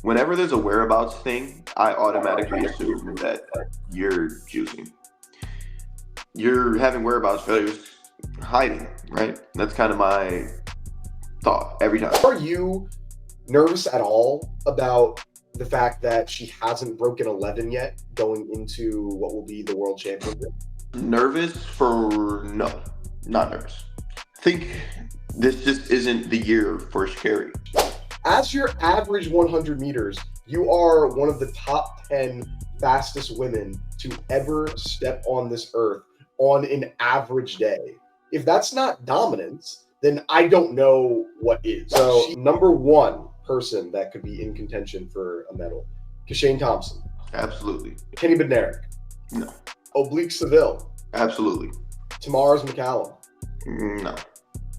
whenever there's a whereabouts thing, I automatically assume that you're juicing. You're having whereabouts failures, hiding, right? That's kind of my thought every time. Are you nervous at all about the fact that she hasn't broken 11 yet going into what will be the World Championship? Nervous for no, not nervous. I think this just isn't the year for Sha'Carri. As your average 100 meters, you are one of the top 10 fastest women to ever step on this earth on an average day. If that's not dominance, then I don't know what is. So, number one person that could be in contention for a medal, Kashane Thompson. Absolutely. Kenny Bednarik. No. Oblique Seville. Absolutely. Tamaras McCallum. No.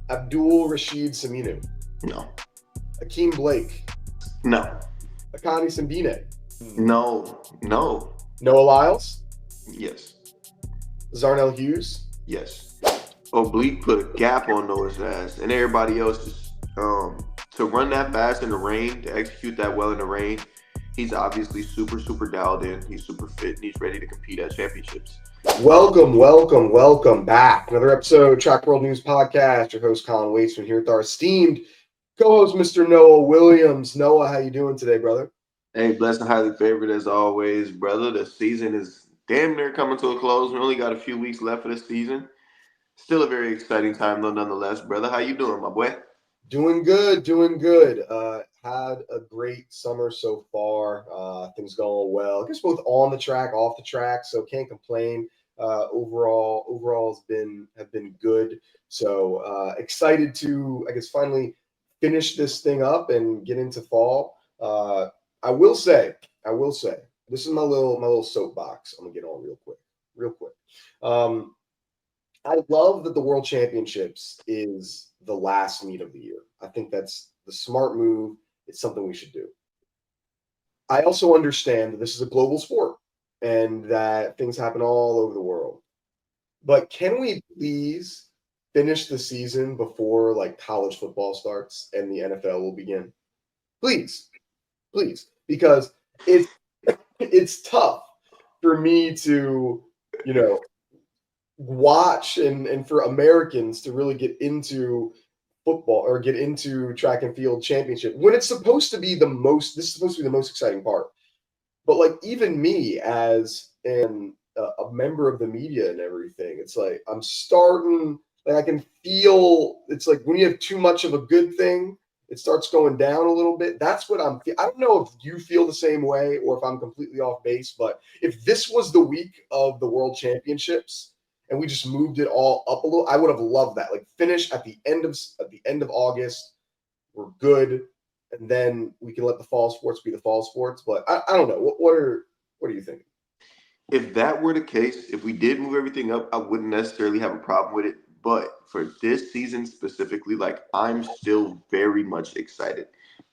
Abdul Rashid Saminu. No. Akeem Blake. No. Akani Simbine. No. No. Noah Lyles. Yes. Zarnell Hughes. Yes. Oblique put a gap on Noah's ass, and everybody else just to run that fast in the rain, to execute that well in the rain. He's obviously super dialed in. He's super fit, and he's ready to compete at championships. Welcome back. Another episode, Track World News Podcast. Your host, Colin Waitsman, here with our esteemed co-host, Mr. Noah Williams. Noah, how you doing today, brother? Hey, blessed and highly favored as always, brother. The season is damn near coming to a close. We only got a few weeks left of the season. Still a very exciting time, though, nonetheless, brother. How you doing, my boy? Doing good. Had a great summer so far. Things going well. I guess both on the track, off the track, so can't complain. Overall have been good. So excited to, I guess, finally finish this thing up and get into fall. I will say, this is my little soapbox. I'm gonna get on real quick. I love that the World Championships is the last meet of the year. I think that's the smart move. It's something we should do. I also understand that this is a global sport and that things happen all over the world. But can we please finish the season before like college football starts and the NFL will begin? Please, because it's tough for me to, watch and for Americans to really get into football or get into track and field championship when it's supposed to be the most exciting part. But like even me as a member of the media and everything, it's like I'm starting, like I can feel, it's like when you have too much of a good thing, it starts going down a little bit. That's what I don't know if you feel the same way or if I'm completely off base, but if this was the week of the World Championships and we just moved it all up a little, I would have loved that. Like finish at the end of August, we're good, and then we can let the fall sports be the fall sports. But I don't know. What are you thinking? If that were the case, if we did move everything up, I wouldn't necessarily have a problem with it. But for this season specifically, like I'm still very much excited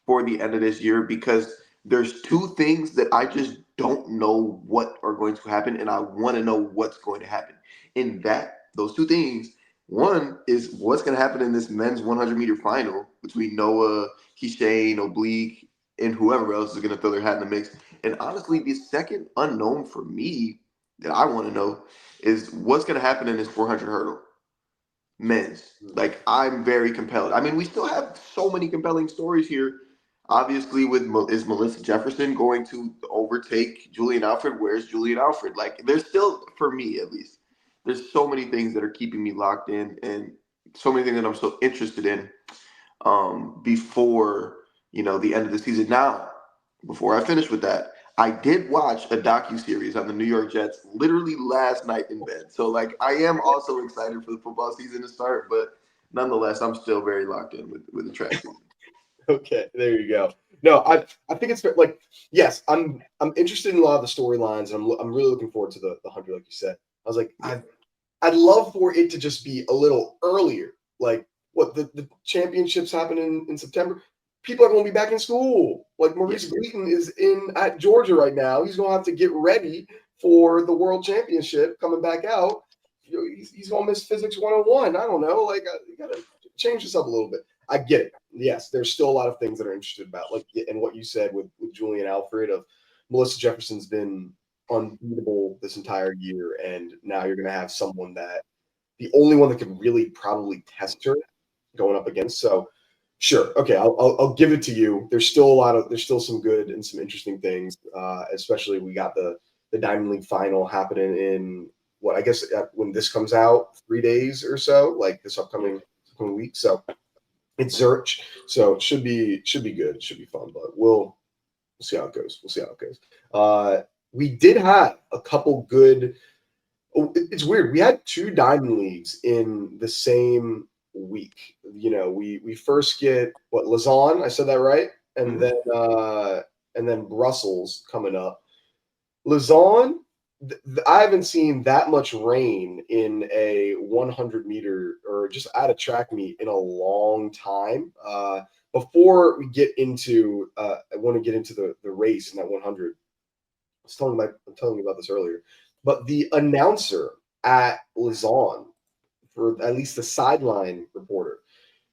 for the end of this year because there's two things that I just don't know what are going to happen, and I want to know what's going to happen. In those two things, one is what's going to happen in this men's 100-meter final between Noah, Kashane, Oblique, and whoever else is going to throw their hat in the mix. And honestly, the second unknown for me that I want to know is what's going to happen in this 400 hurdle. Men's. Like, I'm very compelled. I mean, we still have so many compelling stories here. Obviously, is Melissa Jefferson going to overtake Julian Alfred? Where's Julian Alfred? Like, there's still, for me at least, there's so many things that are keeping me locked in and so many things that I'm so interested in before, the end of the season. Now, before I finish with that, I did watch a docuseries on the New York Jets literally last night in bed. So, like, I am also excited for the football season to start, but nonetheless, I'm still very locked in with the track season. Okay, there you go. No, I think it's like, yes, I'm interested in a lot of the storylines, and I'm really looking forward to the 100, like you said. I was like, I'd love for it to just be a little earlier. Like, what the championships happen in September. People are going to be back in school. Like Maurice Gleason is at Georgia right now. He's going to have to get ready for the World Championship coming back out. He's going to miss Physics 101. I don't know. Like, you got to change this up a little bit. I get it. Yes, there's still a lot of things that are interested about, like, and what you said with with Julian Alfred of Melissa Jefferson's been unbeatable this entire year, and now you're going to have someone that the only one that could really probably test her going up against. So sure, okay, I'll give it to you. There's still some good and some interesting things. Especially we got the Diamond League final happening in what I guess when this comes out, 3 days or so, like this upcoming week. So it's Zurich, so it should be good. It should be fun, but we'll see how it goes. We'll see how it goes. We did have a couple good. Oh, it's weird. We had 2 Diamond Leagues in the same week. We first get what, Lausanne, I said that right, and then Brussels coming up. Lausanne, I haven't seen that much rain in a 100-meter or just at a track meet in a long time. Before we get into, I want to get into the race in that 100. I'm telling you about this earlier, but the announcer at Lausanne, for at least the sideline reporter,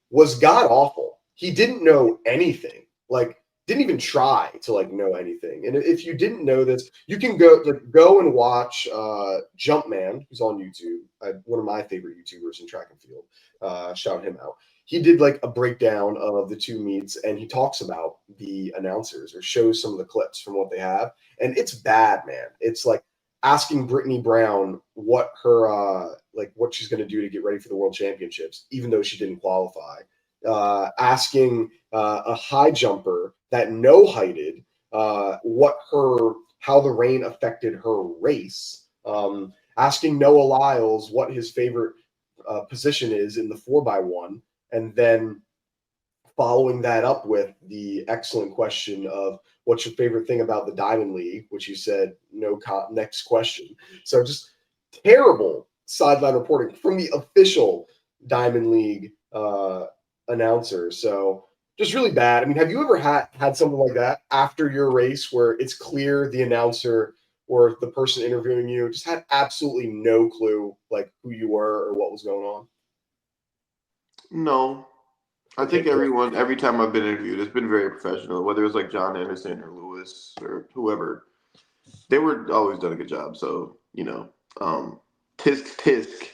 was god awful. He didn't know anything. Like, didn't even try to know anything. And if you didn't know this, you can go and watch Jumpman, who's on YouTube. One of my favorite YouTubers in track and field. Shout him out. He did a breakdown of the 2 meets, and he talks about the announcers or shows some of the clips from what they have. And it's bad, man. It's like asking Brittany Brown what her what she's going to do to get ready for the World Championships, even though she didn't qualify. Asking a high jumper that no-heighted how the rain affected her race. Asking Noah Lyles what his favorite position is in the 4x1, and then following that up with the excellent question of what's your favorite thing about the Diamond League, which you said next question. So just terrible sideline reporting from the official Diamond League announcer. So just really bad. I mean, have you ever had something like that after your race where it's clear the announcer or the person interviewing you just had absolutely no clue who you were or what was going on? No. I think every time I've been interviewed, it's been very professional, whether it's John Anderson or Lewis or whoever. They were always done a good job. So, tisk,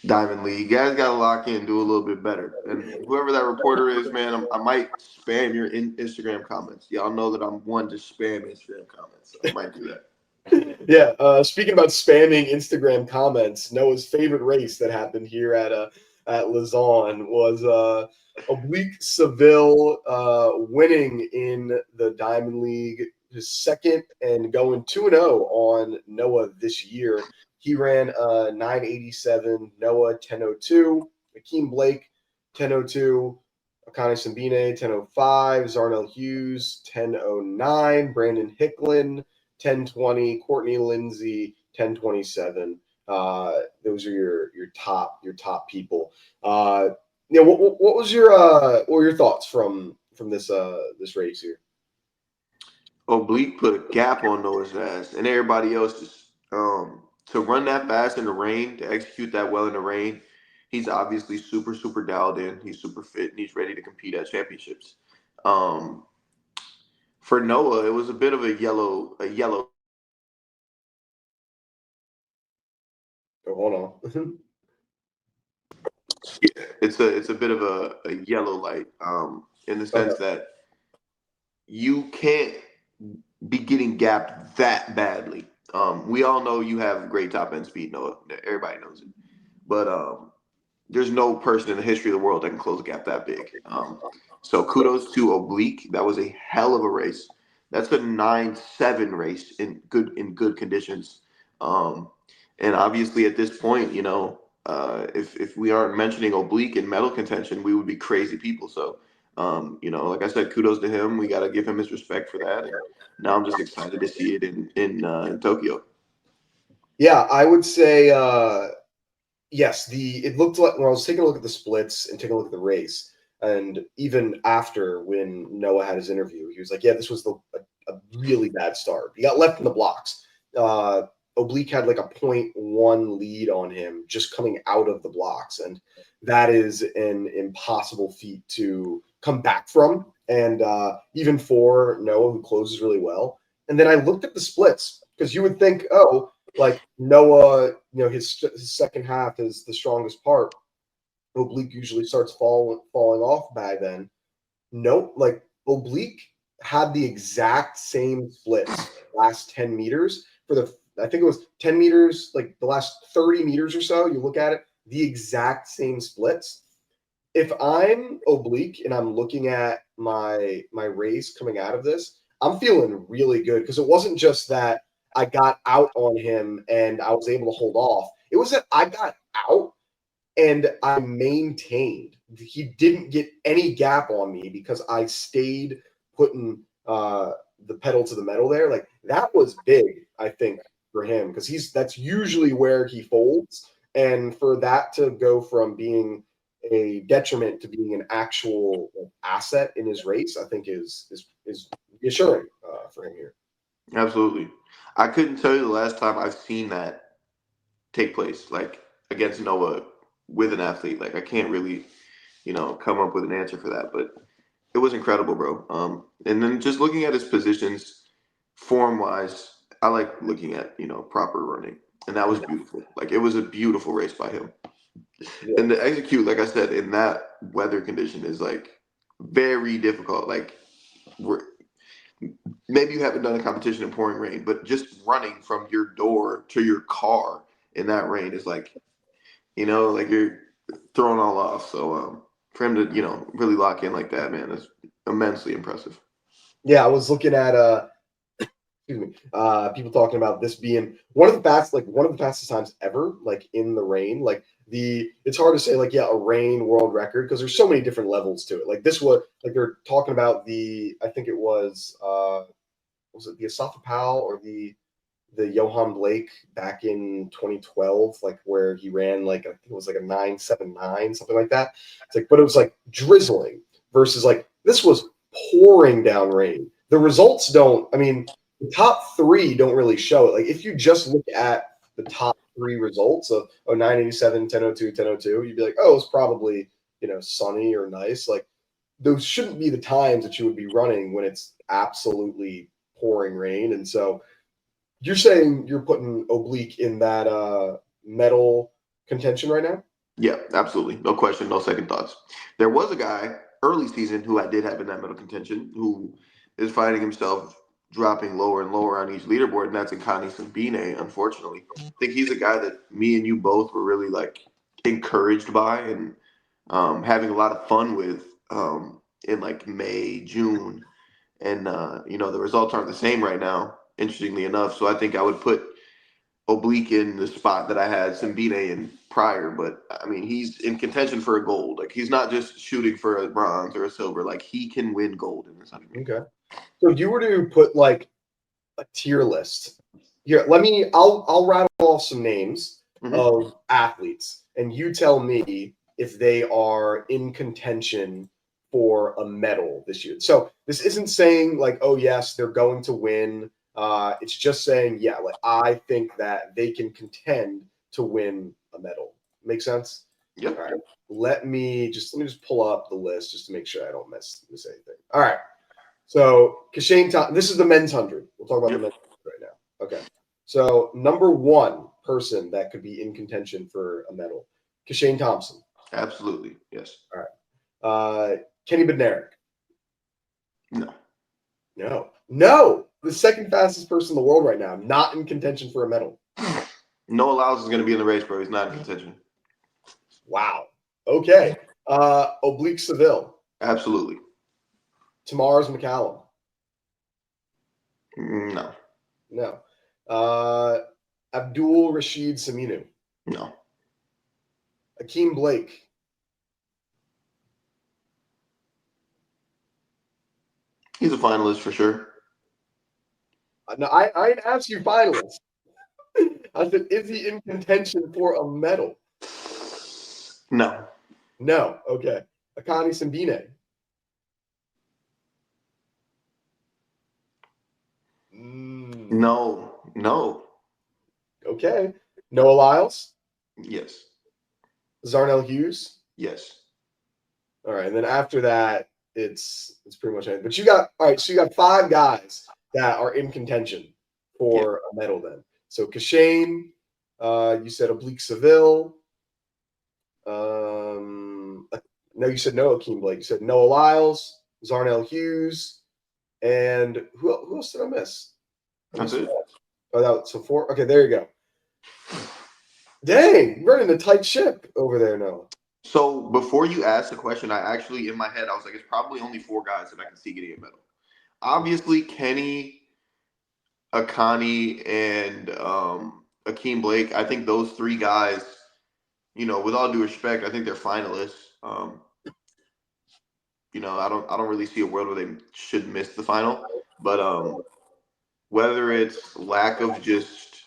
Diamond League. You guys got to lock in, do a little bit better. And whoever that reporter is, man, I might spam your Instagram comments. Y'all know that I'm one to spam Instagram comments. So I might do that. Yeah. Speaking about spamming Instagram comments, Noah's favorite race that happened here at Lausanne was Oblique Seville winning in the Diamond League, his second, and going 2-0 on Noah this year. He ran 987, Noah 1002, Akeem Blake 1002, Akane Simbine 1005, Zarnell Hughes 1009, Brandon Hicklin 1020, Courtney Lindsay 1027. Those are your top people. What was what were your thoughts from this race here? Oblique put a gap on Noah's ass, and everybody else just to run that fast in the rain, to execute that well in the rain. He's obviously super, super dialed in. He's super fit, and he's ready to compete at championships. For Noah, it was a bit of a yellow. Oh, hold on. Yeah, it's a bit of a yellow light, in the sense that you can't be getting gapped that badly. We all know you have great top end speed, Noah. Everybody knows it, but there's no person in the history of the world that can close a gap that big. So kudos to Oblique. That was a hell of a race. That's a 9-7 race in good conditions. And obviously at this point, if we aren't mentioning Oblique in medal contention, we would be crazy people. So, like I said, kudos to him. We got to give him his respect for that. And now I'm just excited to see it in Tokyo. Yeah, I would say yes. It looked like when I was taking a look at the splits and taking a look at the race, and even after when Noah had his interview, he was like, "Yeah, this was a really bad start. He got left in the blocks." Oblique had a 0.1 lead on him just coming out of the blocks, and that is an impossible feat to come back from and even for Noah, who closes really well. And then I looked at the splits because you would think, oh, like Noah, his second half is the strongest part. Oblique usually starts falling off by then. Nope, like Oblique had the exact same splits last 10 meters for I think it was 10 meters, like the last 30 meters or so. You look at it, the exact same splits. If I'm Oblique and I'm looking at my race coming out of this, I'm feeling really good because it wasn't just that I got out on him and I was able to hold off. It was that I got out and I maintained. He didn't get any gap on me because I stayed putting the pedal to the metal there. Like that was big, I think, for him because that's usually where he folds, and for that to go from being a detriment to being an actual asset in his race, I think is reassuring for him here. Absolutely. I couldn't tell you the last time I've seen that take place, like against Noah with an athlete. Like I can't really, come up with an answer for that, but it was incredible, bro. And then just looking at his positions, form wise, I like looking at proper running, and that was beautiful. Like it was a beautiful race by him, Yeah. and to execute, like I said, in that weather condition is like very difficult. Like we're maybe you haven't done a competition in pouring rain, but just running from your door to your car in that rain is like, like you're throwing all off. So for him to, really lock in like that, man, is immensely impressive. Yeah, I was looking at excuse me, people talking about this being one of the fastest times ever, like in the rain. Like it's hard to say like a rain world record because there's so many different levels to it. Like this was like they're talking about I think it was it the Asafa Powell or the Johan Blake back in 2012, like where he ran like I think it was like a 9.79, something like that. It's like, but it was like drizzling versus like this was pouring down rain. The results don't. I mean, the top three don't really show it. Like if you just look at the top three results of 987, 1002, 1002, you'd be like, oh, it's probably sunny or nice. Like those shouldn't be the times that you would be running when it's absolutely pouring rain. And so you're saying you're putting Oblique in that medal contention right now? Yeah, absolutely. No question, no second thoughts. There was a guy early season who I did have in that middle contention who is finding himself dropping lower and lower on each leaderboard, and that's Akani Simbine, unfortunately. I think he's a guy that me and you both were really like encouraged by and having a lot of fun with in like May, June. And the results aren't the same right now, interestingly enough. So I think I would put Oblique in the spot that I had Simbine in prior, but I mean he's in contention for a gold. Like he's not just shooting for a bronze or a silver. Like he can win gold in this 100 meters. Okay. So if you were to put like a tier list here, I'll rattle off some names of athletes, and you tell me if they are in contention for a medal this year. So this isn't saying like, oh yes, they're going to win. It's just saying, yeah, like I think that they can contend to win a medal. Make sense? Yep. All right. Let me just pull up the list just to make sure I don't miss anything. All right. So Kashane Thompson, this is the men's 100. We'll talk about the men's 100 right now. Okay. So number one person that could be in contention for a medal, Kashane Thompson. Absolutely. Yes. All right. Kenny Bednarik. No. No. The second fastest person in the world right now, not in contention for a medal. Noah Lyles is going to be in the race, bro. He's not in contention. Wow. Okay. Oblique Seville. Absolutely. Tamars McCallum. No. Abdul Rashid Saminu. No. Akeem Blake. He's a finalist for sure. No, I didn't ask you finalists. I said, is he in contention for a medal? No. Okay. Akani Simbine. No. Okay. Noah Lyles. Yes. Zarnell Hughes. Yes. All right. And then after that, it's pretty much it. But you got all right. So you got 5 guys that are in contention Yeah. for a medal. Then so Kashane, you said Oblique Seville. No, you said no Akeem Blake. You said Noah Lyles, Zarnell Hughes, and who else did I miss? That's it. Oh, that was, so 4. Okay, there you go. Dang, running a tight ship over there, Noah. So before you ask the question, I actually in my head I was like, it's probably only 4 guys that I can see getting a medal. Obviously, Kenny, Akani, and Akeem Blake. I think those 3 guys, with all due respect, I think they're finalists. I don't really see a world where they should miss the final. But whether it's lack of just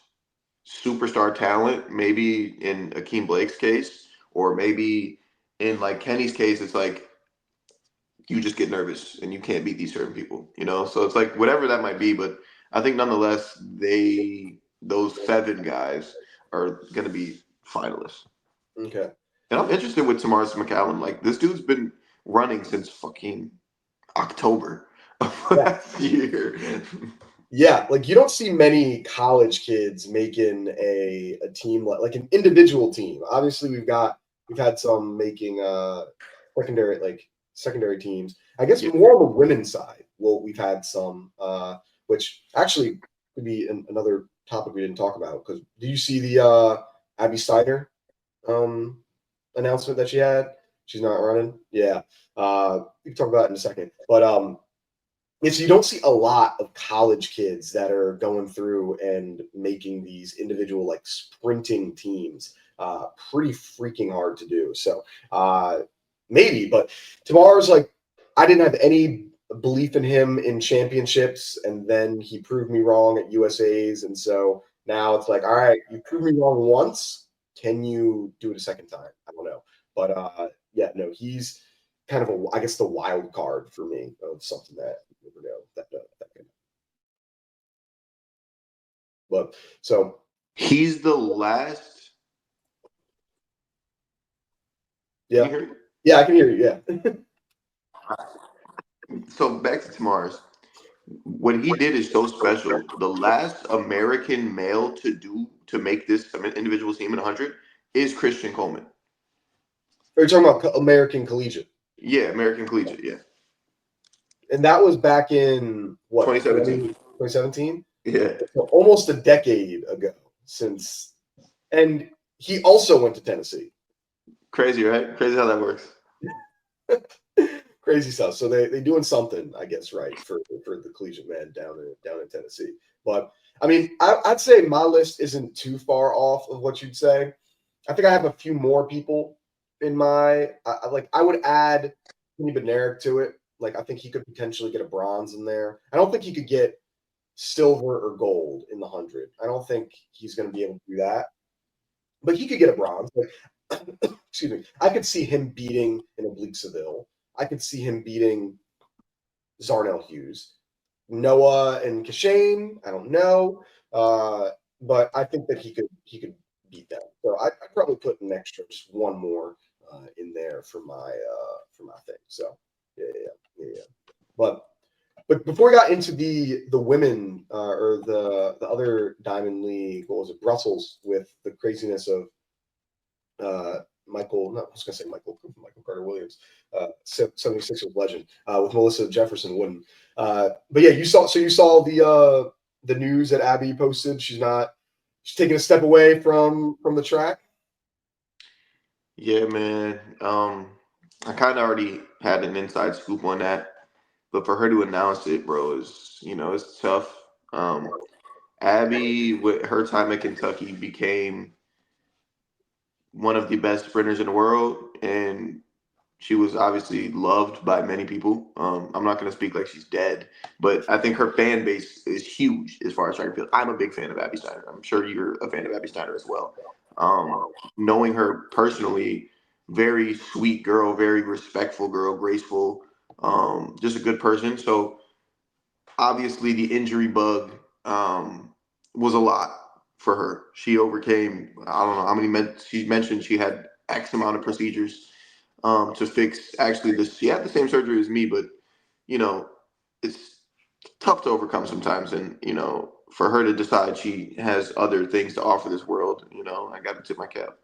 superstar talent, maybe in Akeem Blake's case, or maybe in like Kenny's case, it's like you just get nervous and you can't beat these certain people. So it's like whatever that might be, but I think nonetheless those 7 guys are gonna be finalists. Okay. And I'm interested with Tamaris McCallum. Like this dude's been running since fucking October of last year. Yeah, like you don't see many college kids making a team like an individual team. Obviously, we've had some making secondary teams. I guess Yeah. more on the women's side. Well, we've had some, which actually could be another topic we didn't talk about. Because do you see the Abby Steiner announcement that she had? She's not running. Yeah, we can talk about it in a second. But yes, you don't see a lot of college kids that are going through and making these individual like sprinting teams. Pretty freaking hard to do. So maybe, but tomorrow's like I didn't have any belief in him in championships, and then he proved me wrong at USA's, and so now it's like, all right, you proved me wrong once. Can you do it a second time? I don't know, but yeah, no, he's kind of I guess the wild card for me of something that you never know that can. But so He's the last. Can yeah, you hear me? yeah, I can hear you. Yeah, So back to Tamaris. What he did is so special. The last American male to make this individual team in 100 is Christian Coleman. are you talking about American Collegiate? Yeah, American Collegiate. Yeah, And that was back in what 2017. 2017? Yeah, So almost a decade ago since, and he also went to Tennessee. crazy, right? Crazy how that works. Crazy stuff. So they doing something, I guess, right for the collegiate men down in Tennessee. But I mean, I'd say my list isn't too far off of what you'd say. I think I have a few more people in my I would add Kenny Bednarik to it. Like I think he could potentially get a bronze in there. I don't think he could get silver or gold in the 100. I don't think he's going to be able to do that. But he could get a bronze. Like, excuse me. I could see him beating an Oblique Seville. I could see him beating Zarnell Hughes. Noah and Kashane, I don't know. But I think that he could beat them. So I'd probably put an extra, just one more in there for my thing. So yeah. But before we got into the women or the other Diamond League, what was it, Brussels, with the craziness of Michael, not I was gonna say Michael Carter Williams, 76ers legend, with Melissa Jefferson-Wooden. But yeah, you saw the news that Abby posted. She's taking a step away from the track. Yeah, man. I kind of already had an inside scoop on that, but for her to announce it, bro, it's tough. Abby, with her time at Kentucky, became one of the best sprinters in the world, and she was obviously loved by many people. I'm not going to speak like she's dead, but I think her fan base is huge as far as track and field. I'm a big fan of Abby Steiner. I'm sure you're a fan of Abby Steiner as well. Knowing her personally, very sweet girl, very respectful girl, graceful, just a good person. So obviously the injury bug was a lot for her. She overcame, I don't know how many she mentioned she had X amount of procedures. to fix actually this. She had the same surgery as me, but you know, it's tough to overcome sometimes. And for her to decide she has other things to offer this world, I got to tip my cap.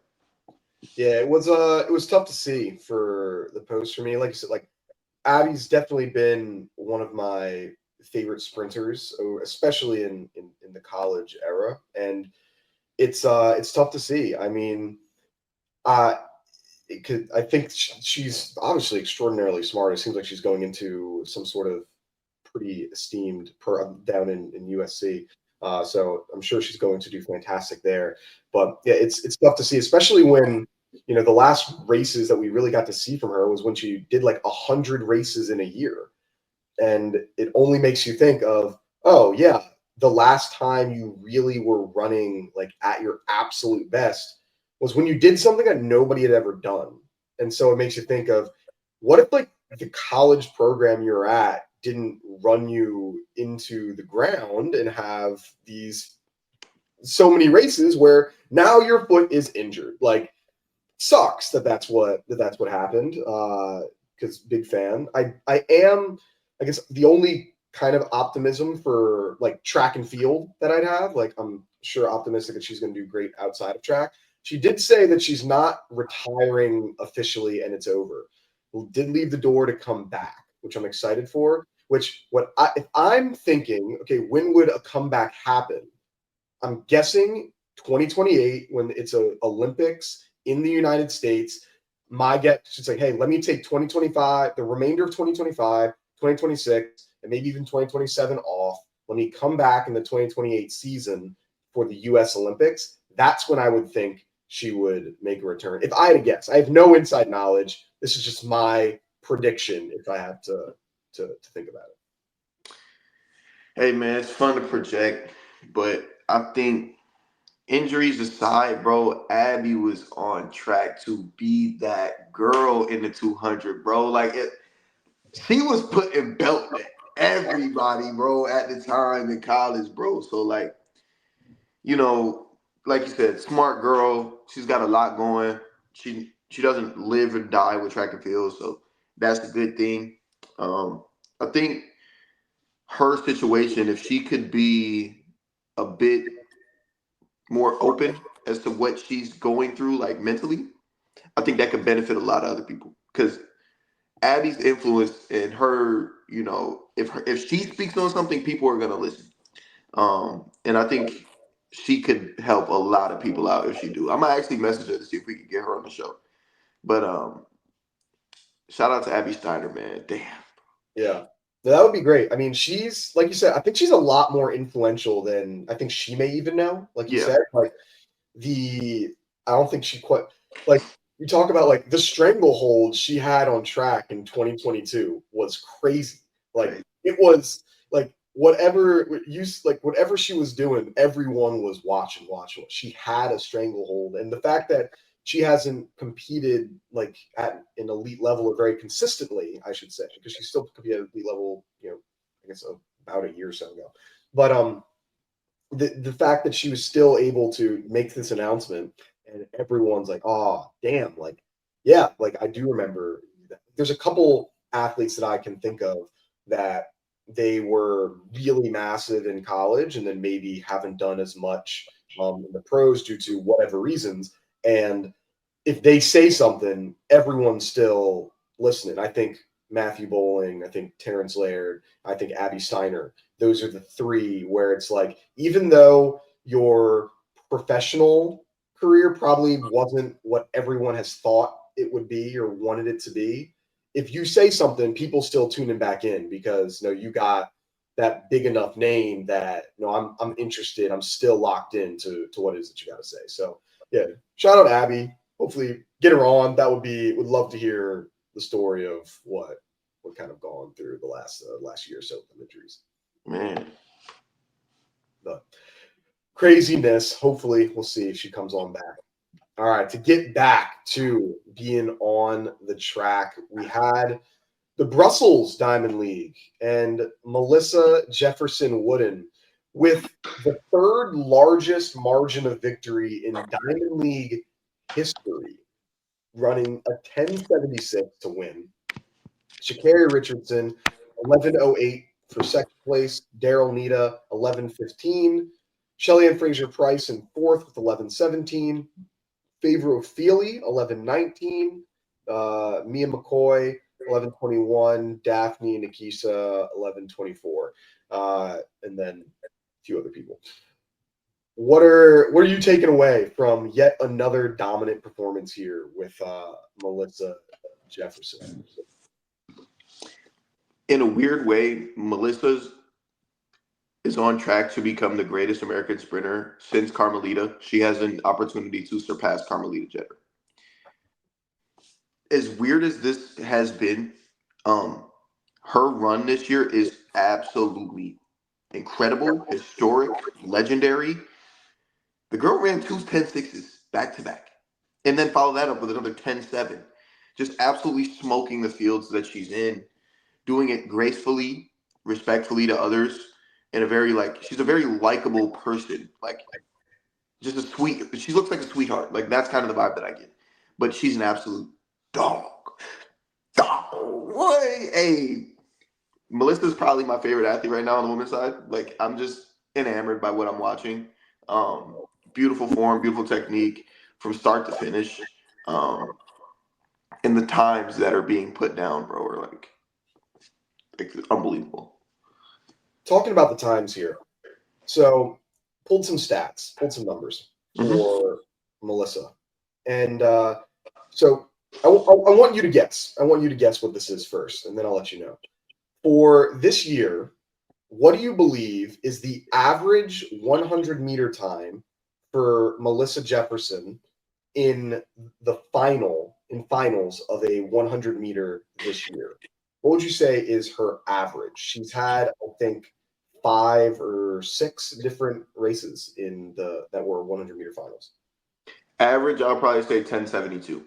Yeah, it was tough to see for the post for me. Like you said, like Abby's definitely been one of my favorite sprinters, especially in the college era, and it's tough to see. I mean, uh, I think she's obviously extraordinarily smart. It seems like she's going into some sort of pretty esteemed down in USC. So I'm sure she's going to do fantastic there. But yeah, it's tough to see, especially when the last races that we really got to see from her was when she did like 100 races in a year, and it only makes you think of, oh yeah, the last time you really were running like at your absolute best was when you did something that nobody had ever done. And so it makes you think of, what if like the college program you're at didn't run you into the ground and have these so many races where now your foot is injured? Like, sucks that's what happened. Because big fan. I am, I guess, the only kind of optimism for like track and field that I'd have. Like, I'm sure optimistic that she's going to do great outside of track. She did say that she's not retiring officially and it's over. Did leave the door to come back, which I'm excited for. Which, if I'm thinking, okay, when would a comeback happen? I'm guessing 2028, when it's a Olympics in the United States. My guess is like, hey, let me take 2025, the remainder of 2025, 2026, and maybe even 2027 off. Let me come back in the 2028 season for the US Olympics. That's when I would think she would make a return. If I had to guess, I have no inside knowledge. This is just my prediction if I have to think about it. Hey man, it's fun to project, but I think injuries aside, bro, Abby was on track to be that girl in the 200, bro. Like she was putting belt to everybody, bro, at the time in college, bro. So like, you know, like you said, smart girl. She's got a lot going. She doesn't live and die with track and field, so that's a good thing. I think her situation, if she could be a bit more open as to what she's going through, like mentally, I think that could benefit a lot of other people. Because Abby's influence and her, if she speaks on something, people are gonna listen. And I think she could help a lot of people out if she do. I might actually message her to see if we can get her on the show. But shout out to Abby Steiner, man. Damn. Yeah. That would be great. I mean, she's, like you said, I think she's a lot more influential than I think she may even know. Like you Yeah. said, like I don't think she quite, like, you talk about like the stranglehold she had on track in 2022 was crazy. Like, Right. it was like whatever she was doing, everyone was watching. She had a stranglehold. And the fact that she hasn't competed like at an elite level or very consistently, I should say, because she still competed at elite level, I guess about a year or so ago. But the fact that she was still able to make this announcement and everyone's like, oh damn, like, yeah, like I do remember that. There's a couple athletes that I can think of that they were really massive in college and then maybe haven't done as much in the pros due to whatever reasons. And if they say something, everyone's still listening. I think Matthew Bowling, I think Terrence Laird, I think Abby Steiner. Those are the three where it's like, even though your professional career probably wasn't what everyone has thought it would be or wanted it to be, if you say something, people still tuning back in because you got that big enough name that I'm interested. I'm still locked into what it is that you got to say. So yeah, shout out Abby. Hopefully get her on. That would love to hear the story of what kind of gone through the last year or so with injuries. Man. But craziness. Hopefully we'll see if she comes on back. All right, to get back to being on the track, we had the Brussels Diamond League and Melissa Jefferson-Wooden with the third largest margin of victory in Diamond League history. running a 10.76 to win. Sha'Carri Richardson, 11.08 for second place. Daryl Nita, 11.15. Shelly-Ann Fraser-Pryce in fourth with 11.17. Favor Feely, 11.19. Mia McCoy, 11.21. Daphne Nikisa, 11.24. And then a few other people. What are you taking away from yet another dominant performance here with Melissa Jefferson? In a weird way, Melissa's is on track to become the greatest American sprinter since Carmelita. She has an opportunity to surpass Carmelita Jeter. As weird as this has been, her run this year is absolutely incredible, historic, legendary. The girl ran two 10.6s back to back, and then followed that up with another 10.7. Just absolutely smoking the fields that she's in, doing it gracefully, respectfully to others, in a very she's a very likable person. Like just a sweet. She looks like a sweetheart. Like that's kind of the vibe that I get. But she's an absolute dog. Dog. Hey, Melissa's probably my favorite athlete right now on the women's side. Like I'm just enamored by what I'm watching. Beautiful form, beautiful technique from start to finish. And the times that are being put down, bro, are like unbelievable. Talking about the times here. So pulled some stats, pulled some numbers for Melissa. And so I want you to guess. I want you to guess what this is first, and then I'll let you know. For this year, what do you believe is the average 100-meter time for Melissa Jefferson in the finals of a 100-meter this year? What would you say is her average? She's had, I think, 5 or 6 different races that were 100-meter finals. Average, I'll probably say 10.72.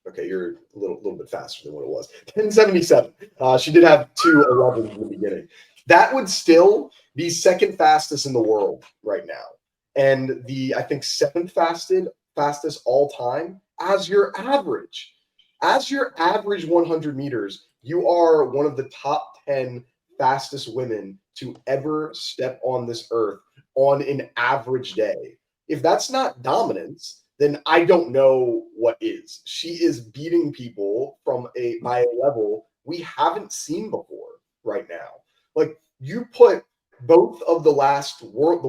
Okay, you're a little bit faster than what it was. 10.77. She did have 2.11 in the beginning. That would still be second fastest in the world right now, and I think seventh fastest all time as your average. As your average 100 meters, you are one of the top 10 fastest women to ever step on this earth on an average day. If that's not dominance, then I don't know what is. She is beating people by a level we haven't seen before right now. Like you put both of the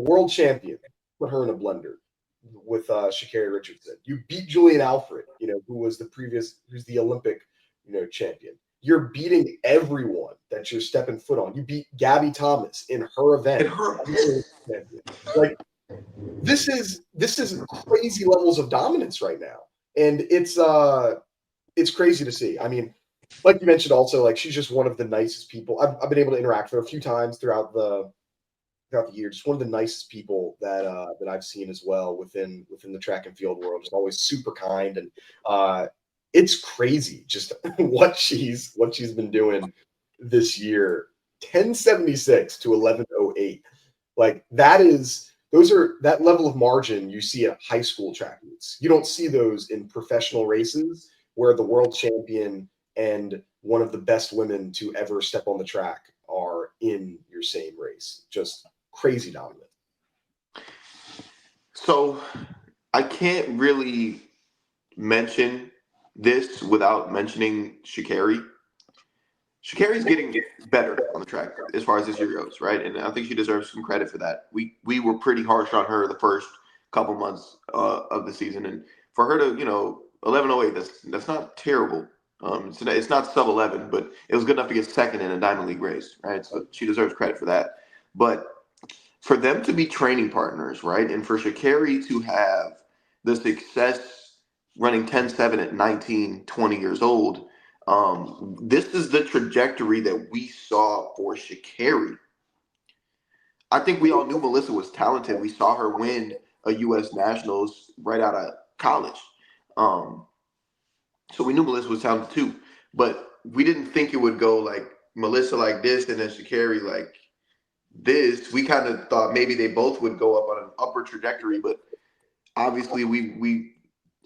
world champion, put her in a blender with Sha'Carri Richardson. You beat Julian Alfred, who's the Olympic, champion. You're beating everyone that you're stepping foot on. You beat Gabby Thomas in her event. Like this is crazy levels of dominance right now, and it's crazy to see. I mean, like you mentioned, also like she's just one of the nicest people. I've been able to interact with her a few times throughout the year. Just one of the nicest people that I've seen as well within the track and field world. Just always super kind, and it's crazy just what she's been doing this year. 10.76 to 11.08. Like that level of margin you see at high school track meets. You don't see those in professional races where the world champion and one of the best women to ever step on the track are in your same race. Just crazy dominant. So I can't really mention this without mentioning Sha'Carri. Sha'Carri's getting better on the track as far as this year goes, right? And I think she deserves some credit for that. We were pretty harsh on her the first couple months of the season, and for her to 11.08, that's not terrible. It's not sub 11, but it was good enough to get second in a Diamond League race, right? So she deserves credit for that. But for them to be training partners, right, and for Sha'Carri to have the success running 10.7 at 19, 20 years old. This is the trajectory that we saw for Sha'Carri. I think we all knew Melissa was talented. We saw her win a U.S. Nationals right out of college. So we knew Melissa was talented too. But we didn't think it would go like Melissa like this and then Sha'Carri like this. We kind of thought maybe they both would go up on an upward trajectory. But obviously we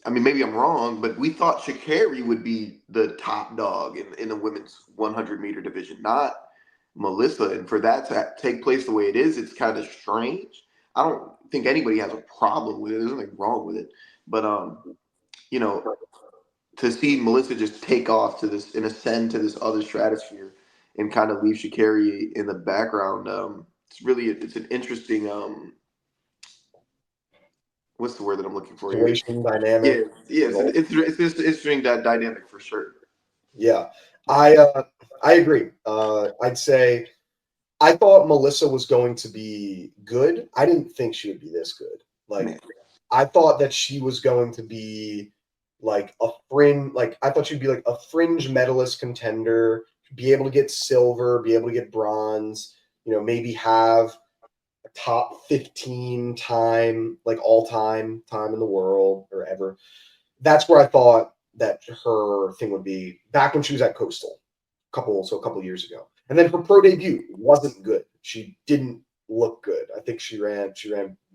I mean, maybe I'm wrong, but we thought Sha'Carri would be the top dog in the women's 100-meter division, not Melissa. And for that to take place the way it is, it's kind of strange. I don't think anybody has a problem with it. There's nothing wrong with it. But you know, to see Melissa just take off to this and ascend to this other stratosphere and kind of leave Sha'Carri in the background, it's an interesting what's the word that I'm looking for here? Situation dynamic. Yeah, yeah, it's just interesting that dynamic for sure. Yeah, I agree. I'd say I thought Melissa was going to be good. I didn't think she would be this good. Like, Man, I thought that she was going to be like a fringe. Like, I thought she'd be like a fringe medalist contender, be able to get silver, be able to get bronze. Maybe have a top 15 time, like all time in the world or ever. That's where I thought that her thing would be back when she was at Coastal, a couple years ago. And then her pro debut wasn't good. She didn't look good. I think she ran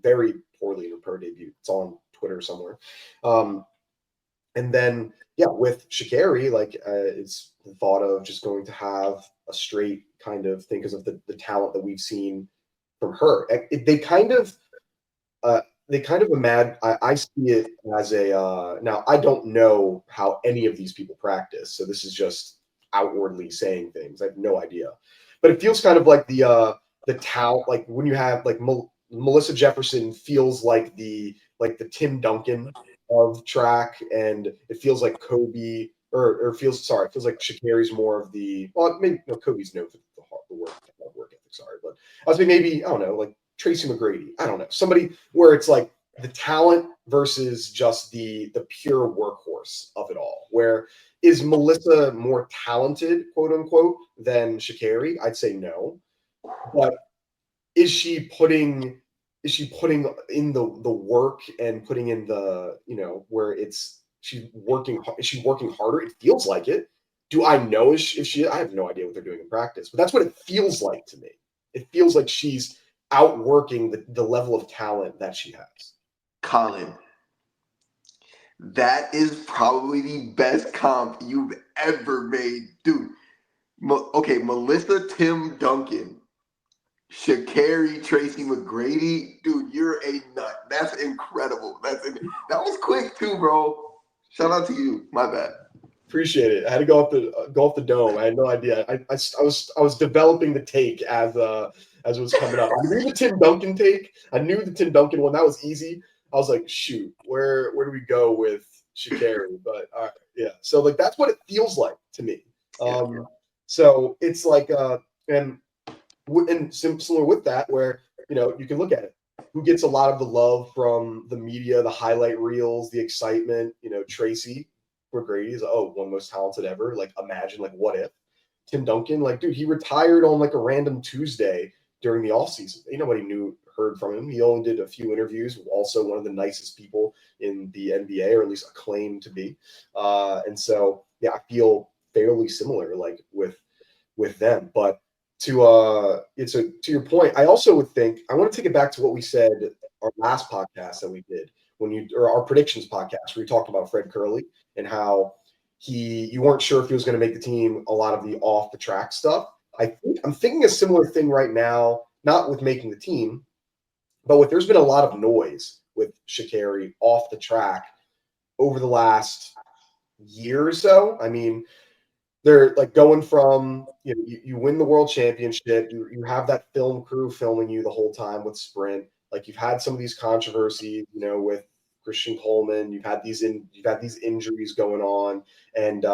very poorly in her pro debut. It's on Twitter somewhere. And then yeah, with Sha'Carri, like it's the thought of just going to have a straight kind of thing because of the talent that we've seen from her. They kind of imagine. I see it as a now. I don't know how any of these people practice, so this is just outwardly saying things. I have no idea, but it feels kind of like the talent. Like when you have like Melissa Jefferson feels like the Tim Duncan of track, and it feels like Kobe or feels like Sha'Carri's more of the maybe no Kobe's known for the work ethic. Sorry, but I was maybe I don't know like Tracy McGrady. I don't know. Somebody where it's like the talent versus just the pure workhorse of it all. Where is Melissa more talented, quote unquote, than Sha'Carri? I'd say no. But is she putting in the work and putting in the, where is she working harder? It feels like it. Do I know if she I have no idea what they're doing in practice, but that's what it feels like to me. It feels like she's outworking the level of talent that she has. Colin, that is probably the best comp you've ever made, dude. Okay, Melissa Tim Duncan, Sha'Carri Tracy McGrady, dude, you're a nut. That's incredible. That was quick too, bro. Shout out to you. My bad. Appreciate it. I had to go off the dome. I had no idea. I was developing the take as it was coming up. I knew the Tim Duncan take. I knew the Tim Duncan one. That was easy. I was like, shoot, where do we go with Sha'Carri? But yeah. So like that's what it feels like to me. So it's like and similar with that, where you can look at it. Who gets a lot of the love from the media, the highlight reels, the excitement? Tracy McGrady is one of the most talented ever. Like imagine like what if Tim Duncan, like dude, he retired on like a random Tuesday during the off season. Ain't nobody heard from him. He only did a few interviews. Also one of the nicest people in the NBA, or at least claimed to be. And so yeah, I feel fairly similar like with them. But to your point, I also would think I want to take it back to what we said our last podcast that we did or our predictions podcast where we talked about Fred Kerley and how you weren't sure if he was going to make the team, a lot of the off the track stuff. I'm thinking a similar thing right now, not with making the team, but there's been a lot of noise with Sha'Carri off the track over the last year or so. I mean, they're like going from you win the world championship, you have that film crew filming you the whole time with sprint. Like you've had some of these controversies, with Christian Coleman. You've had these injuries going on, and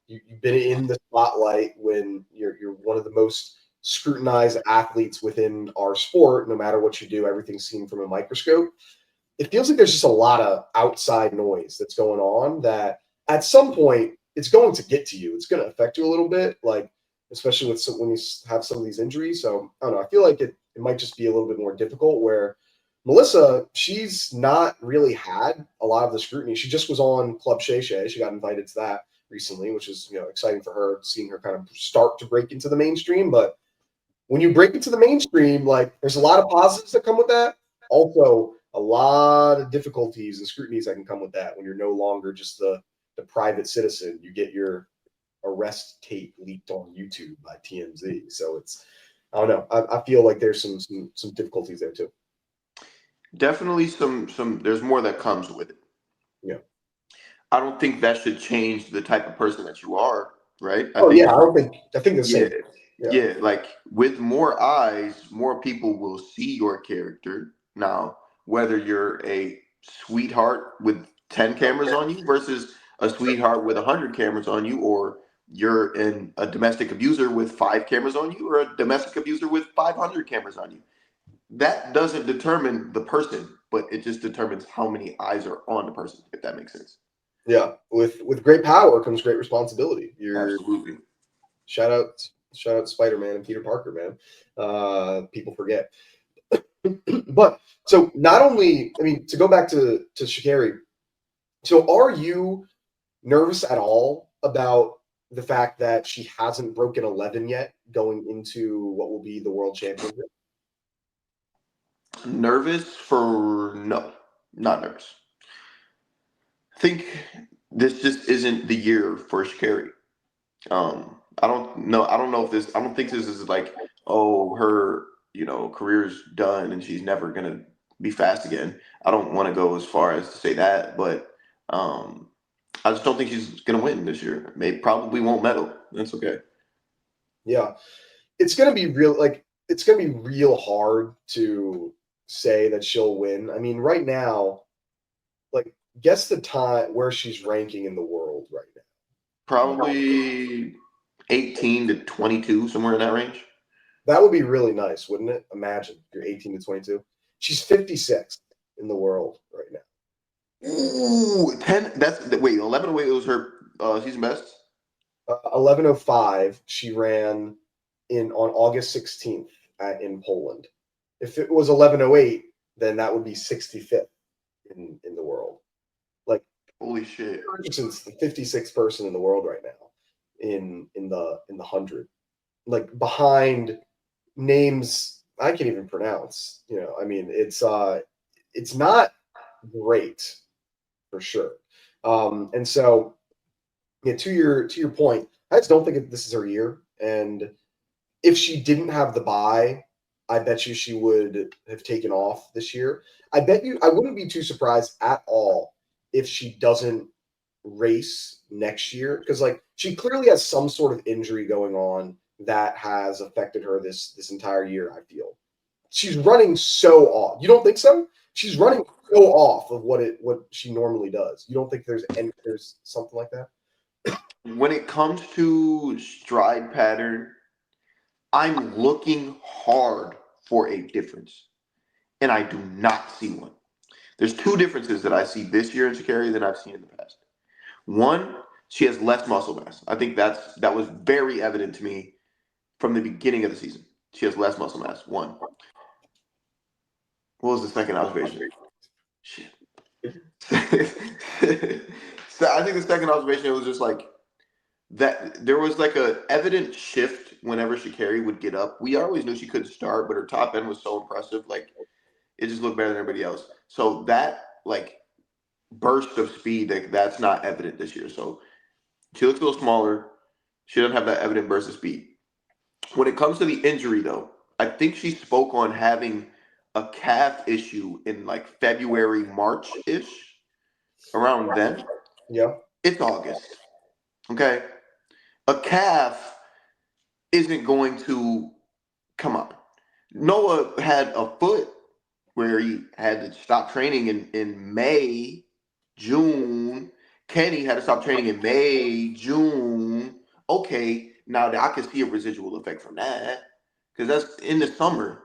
you've been in the spotlight when you're one of the most scrutinized athletes within our sport. No matter what you do, everything's seen from a microscope. It feels like there's just a lot of outside noise that's going on that at some point it's going to get to you. It's going to affect you a little bit, like especially when you have some of these injuries. So I don't know. I feel like it might just be a little bit more difficult where Melissa, she's not really had a lot of the scrutiny. She just was on Club Shay Shay. She got invited to that recently, which is exciting for her, seeing her kind of start to break into the mainstream. But when you break into the mainstream, like there's a lot of positives that come with that. Also, a lot of difficulties and scrutinies that can come with that when you're no longer just the private citizen. You get your arrest tape leaked on YouTube by TMZ. So it's, I don't know. I feel like there's some difficulties there too. Definitely some. There's more that comes with it. Yeah. I don't think that should change the type of person that you are, right? I think the same. Yeah, like with more eyes, more people will see your character. Now, whether you're a sweetheart with 10 cameras on you versus a sweetheart with 100 cameras on you, or you're a domestic abuser with 5 cameras on you, or a domestic abuser with 500 cameras on you. That doesn't determine the person, but it just determines how many eyes are on the person, if that makes sense. Yeah, with great power comes great responsibility. Absolutely. Shout out Spider-Man and Peter Parker, man. People forget. But so not only, I mean, to go back to Sha'Carri, so are you nervous at all about the fact that she hasn't broken 11 yet going into what will be the World Championship? Nervous for no, not nervous. I think this just isn't the year for Sha'Carri. I don't know. I don't know if this. I don't think this is like, oh, her career's done and she's never gonna be fast again. I don't want to go as far as to say that, but I just don't think she's gonna win this year. Probably won't medal. That's okay. Yeah, it's gonna be real. Like it's gonna be real hard to say that she'll win. I mean, right now, like guess the time where she's ranking in the world right now. Probably 18 to 22, somewhere in that range. That would be really nice, wouldn't it? Imagine you're 18 to 22. She's 56th in the world right now. Ooh, 10. Wait, 11 away. It was her season best. 11:05. She ran on August 16th in Poland. If it was 11:08, then that would be 65th in the world. Like holy shit! Richardson's the 56th person in the world right now in the 100, like behind names I can't even pronounce. I mean, it's not great for sure. And so, yeah, to your point, I just don't think this is her year. And if she didn't have the bye, I bet you she would have taken off this year. I wouldn't be too surprised at all if she doesn't race next year, because like she clearly has some sort of injury going on that has affected her this entire year. I feel she's running so off. You don't think so? She's running so off of what she normally does. You don't think there's something like that? When it comes to stride pattern, I'm looking hard for a difference, and I do not see one. There's 2 differences that I see this year in Sha'Carri than I've seen in the past. One, she has less muscle mass. I think that was very evident to me from the beginning of the season. She has less muscle mass. One. What was the second observation? Shit. So I think the second observation was just like that there was like a evident shift whenever Sha'Carri would get up. We always knew she couldn't start, but her top end was so impressive. Like it just looked better than everybody else. So that like burst of speed, that's not evident this year. So she looks a little smaller. She doesn't have that evident burst of speed. When it comes to the injury, though, I think she spoke on having a calf issue in like February, March-ish, around then. Yeah. It's August. Okay? A calf isn't going to come up. Noah had a foot where he had to stop training in May, June. Kenny had to stop training in May, June. Okay, now I can see a residual effect from that because that's in the summer.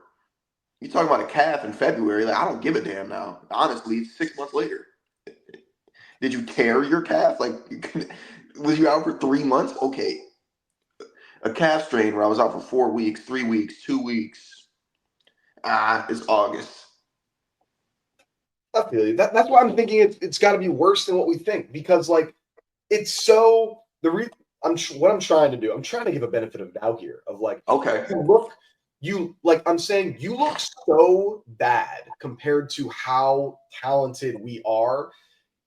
You talking about a calf in February? Like I don't give a damn now. Honestly, it's 6 months later. Did you tear your calf? Like was you out for 3 months? Okay, a calf strain where I was out for 4 weeks, 3 weeks, 2 weeks. It's August. I feel you. That's why I'm thinking it's got to be worse than what we think, because like it's so what I'm trying to do. I'm trying to give a benefit of doubt here of like Okay. I'm saying you look so bad compared to how talented we are.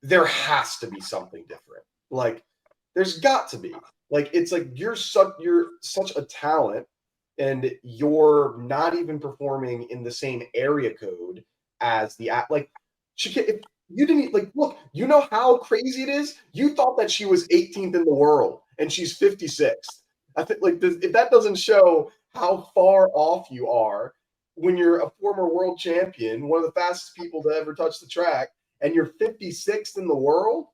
There has to be something different. Like, there's got to be. Like, it's like you're such a talent, and you're not even performing in the same area code as like she can. If you didn't like look, you know how crazy it is. You thought that she was 18th in the world, and she's 56th. I think like this, if that doesn't show how far off you are when you're a former world champion, one of the fastest people to ever touch the track, and you're 56th in the world,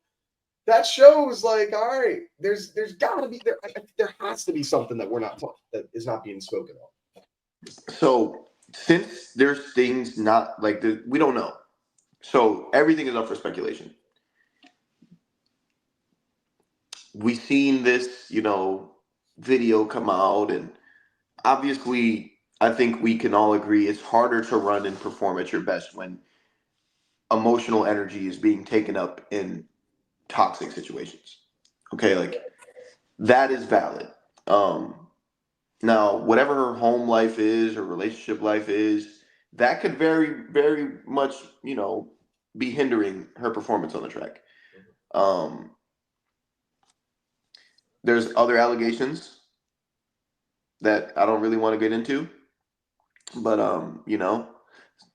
that shows like, all right, there's got to be there has to be something that we're not that is not being spoken of. So since there's things not like we don't know, so everything is up for speculation. We've seen this, video come out, and obviously, I think we can all agree it's harder to run and perform at your best when emotional energy is being taken up in toxic situations. Okay, like that is valid. Um, Now, whatever her home life is, her relationship life is, that could very, very much, be hindering her performance on the track. Um, there's other allegations that I don't really want to get into, but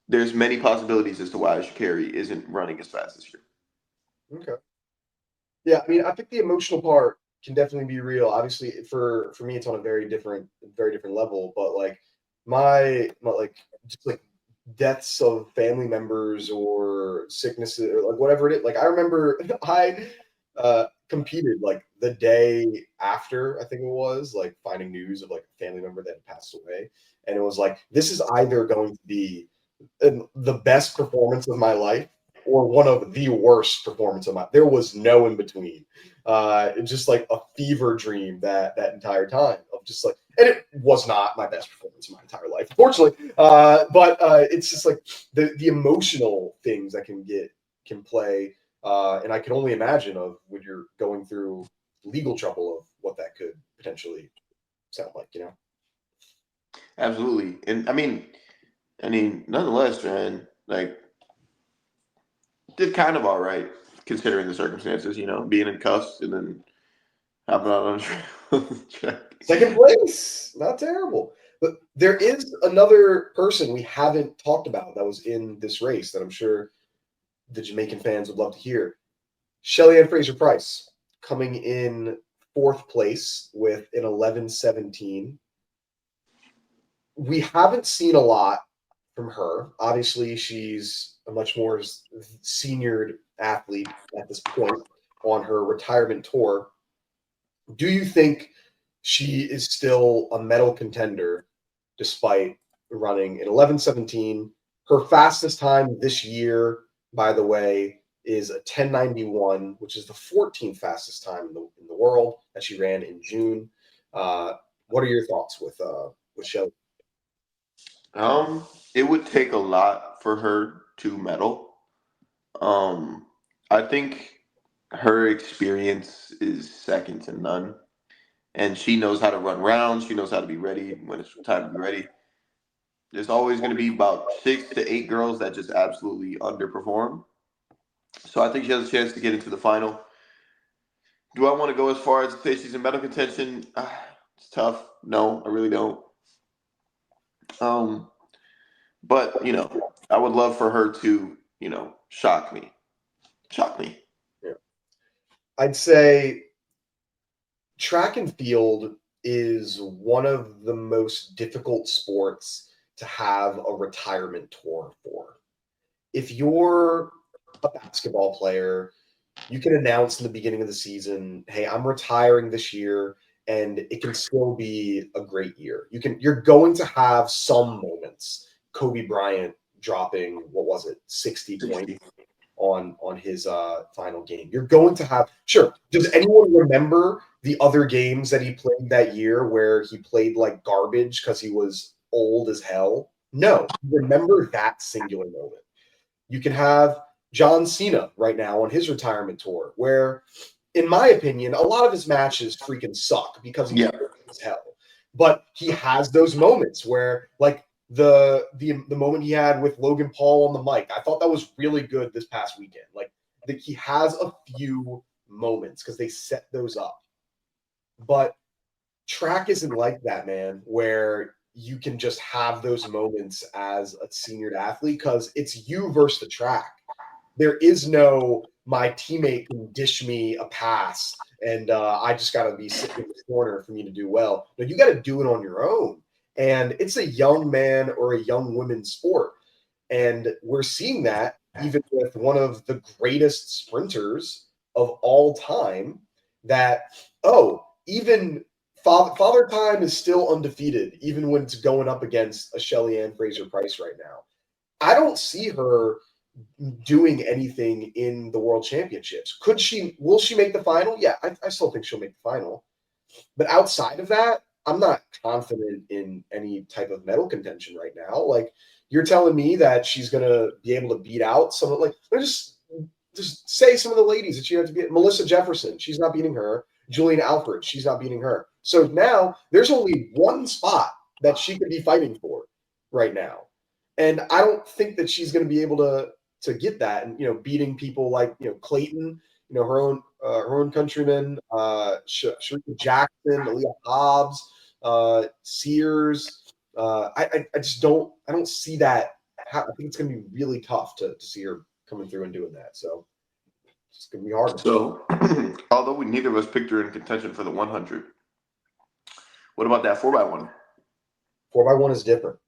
there's many possibilities as to why Sha'Carri isn't running as fast this year. Okay. Yeah, I mean, I think the emotional part can definitely be real. Obviously, for me, it's on a very different level. But like my like just like deaths of family members or sicknesses or like whatever it is. Like I remember I competed like the day after, I think it was, like finding news of like a family member that had passed away, and it was like this is either going to be the best performance of my life or one of the worst performance of my. There was no in between. Just like a fever dream that entire time of just like, and it was not my best performance of my entire life, unfortunately. But it's just like the emotional things that can play, and I can only imagine of when you're going through legal trouble of what that could potentially sound like. Absolutely, and I mean, nonetheless, man, like did kind of all right considering the circumstances. Being in cuffs and then hopping out on the track. Second place, not terrible. But there is another person we haven't talked about that was in this race that I'm sure the Jamaican fans would love to hear. Shelly-Ann Fraser-Pryce coming in fourth place with an 11:17. We haven't seen a lot from her. Obviously, she's a much more seniored athlete at this point on her retirement tour. Do you think she is still a medal contender despite running an 11:17? Her fastest time this year, by the way, is a 10:91, which is the 14th fastest time in the world that she ran in June. What are your thoughts with Shelly? It would take a lot for her to medal. I think her experience is second to none, and she knows how to run rounds. She knows how to be ready when it's time to be ready. There's always going to be about 6 to 8 girls that just absolutely underperform. So I think she has a chance to get into the final. Do I want to go as far as to say she's in medal contention? It's tough. No, I really don't. Um, but I would love for her to, shock me. Shock me. Yeah. I'd say track and field is one of the most difficult sports to have a retirement tour for. If you're a basketball player, you can announce in the beginning of the season, hey, I'm retiring this year, and it can still be a great year. You're going to have some moments. Kobe Bryant dropping, what was it, 60 points on his final game. You're going to have, sure. Does anyone remember the other games that he played that year where he played like garbage because he was old as hell? No. Remember that singular moment. You can have John Cena right now on his retirement tour, where, in my opinion, a lot of his matches freaking suck because he's Yeah. old as hell. But he has those moments where, like the moment he had with Logan Paul on the mic, I thought that was really good this past weekend. Like he has a few moments because they set those up. But track isn't like that, man, where you can just have those moments as a senior athlete because it's you versus the track. There is no my teammate can dish me a pass and I just got to be sitting in the corner for me to do well. No, you got to do it on your own. And it's a young man or a young women's sport. And we're seeing that even with one of the greatest sprinters of all time that, even Father Time is still undefeated, even when it's going up against a Shelly-Ann Fraser-Pryce right now. I don't see her doing anything in the World Championships. Will she make the final? Yeah, I still think she'll make the final. But outside of that, I'm not confident in any type of medal contention right now. Like, you're telling me that she's going to be able to beat out some of, like, just say some of the ladies that she had to beat. Melissa Jefferson, she's not beating her. Julian Alfred, she's not beating her. So now there's only one spot that she could be fighting for right now. And I don't think that she's going to be able to get that. And, beating people like, Clayton, her own countrymen, Sharika Jackson, Aaliyah Hobbs, Sears. I just don't see that. I think it's going to be really tough to see her coming through and doing that. So it's going to be hard. So, although we neither of us picked her in contention for the 100, what about that 4x1? 4x1 is different.